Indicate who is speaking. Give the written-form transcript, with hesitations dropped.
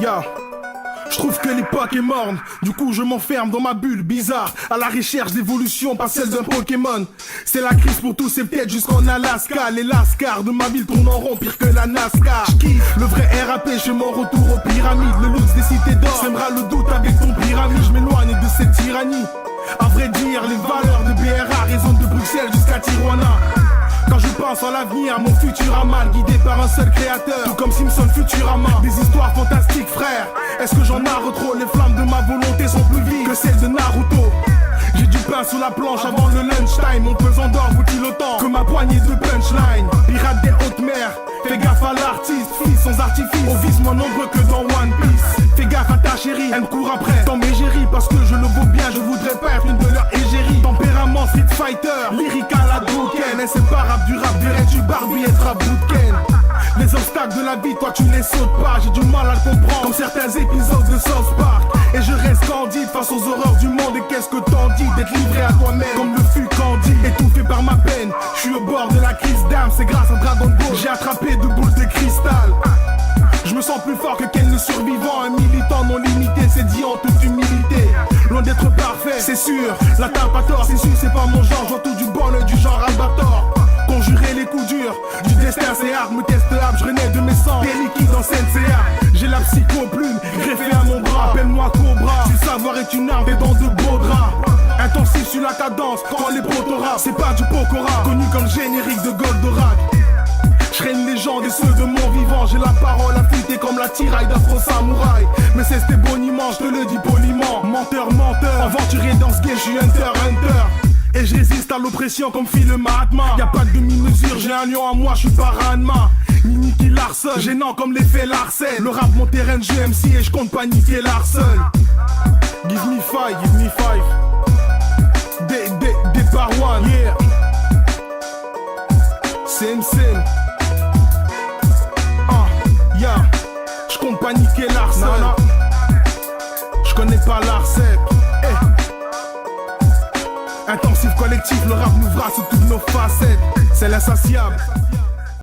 Speaker 1: Ya. Je trouve que l'époque est morne, du coup je m'enferme dans ma bulle bizarre, à la recherche d'évolution, pas celle d'un Pokémon. C'est la crise pour tous et peut-être jusqu'en Alaska. Les lascars de ma ville tournent en rond, pire que la NASCAR. J'kiffe le vrai RAP, je mon retour aux pyramides. Le luxe des cités d'or, sèmera le doute avec ton pyramide. Je m'éloigne de cette tyrannie. À vrai dire, les valeurs de BRA résonnent de Bruxelles jusqu'à Tijuana. Quand je pense à l'avenir, mon Futurama, guidé par un seul créateur, tout comme Simpson Futurama. Des histoires fantastiques, frère. Est-ce que j'en narre trop? Les flammes de ma volonté sont plus vives que celles de Naruto. J'ai du pain sous la planche avant le lunchtime. Mon pesant d'or vaut-il autant que ma poignée de punchline? Pirate des hautes mers, fais gaffe à l'artiste, fils sans artifice, au vice moins nombreux que dans One Piece. Fais gaffe à ta chérie, elle me court après dans mes géris, parce que je le vaux bien, je voudrais pas être une de leurs égéries. Tempérament Street Fighter, lyrique à la Dokken. Inséparable du rap, verrais-tu Barbie être à bootken? Les obstacles de la vie, toi tu les sautes pas. J'ai du mal à le comprendre, comme certains épisodes de South Park. Et je reste candide face aux horreurs du monde. Et qu'est-ce que t'en dis d'être livré à toi-même, comme le fut Candy, étouffé par ma peine. Je suis au bord de la crise d'âme, c'est grâce à Dragon Ball j'ai attrapé deux boules de cristal. Je me sens plus fort que Ken le survivant, un militant non limité, c'est dit en toute humilité. Loin d'être parfait, c'est sûr, la tape à tort, c'est sûr, c'est pas mon genre, je vois tout du bon œil du genre Albator. Conjurer les coups durs, du destin c'est hard, me teste hard, je renais de mes sangs, des liquides en CNCA. J'ai la psycho-plume, greffée à mon bras, appelle-moi Cobra. Si le savoir est une arme, t'es dans de beaux draps. Intensif sur la cadence, quand les proto-rap, c'est pas du Pokora, connu comme générique de Goldorak. Je serai une légende et ceux de mon vivant. J'ai la parole affûtée comme la tiraille d'Afro Samouraï. Mais c'est c'était boniment, je te le dis poliment. Menteur, menteur, aventurier dans ce game, je suis hunter, hunter. Et je résiste à l'oppression comme fit le Mahatma. Y'a pas de demi-mesure, j'ai un lion à moi, je suis pas Ranma. Mini qui Larson, gênant comme l'effet Larsen. Le rap mon terrain de jeu MC et je compte pas niquer Larson. Give me five, give me five. Des par one, yeah. Same. Je compte pas niquer Larsen. Je connais pas Larsen. Intensif collectif, le rap nous brasse sous toutes nos facettes. C'est l'insatiable.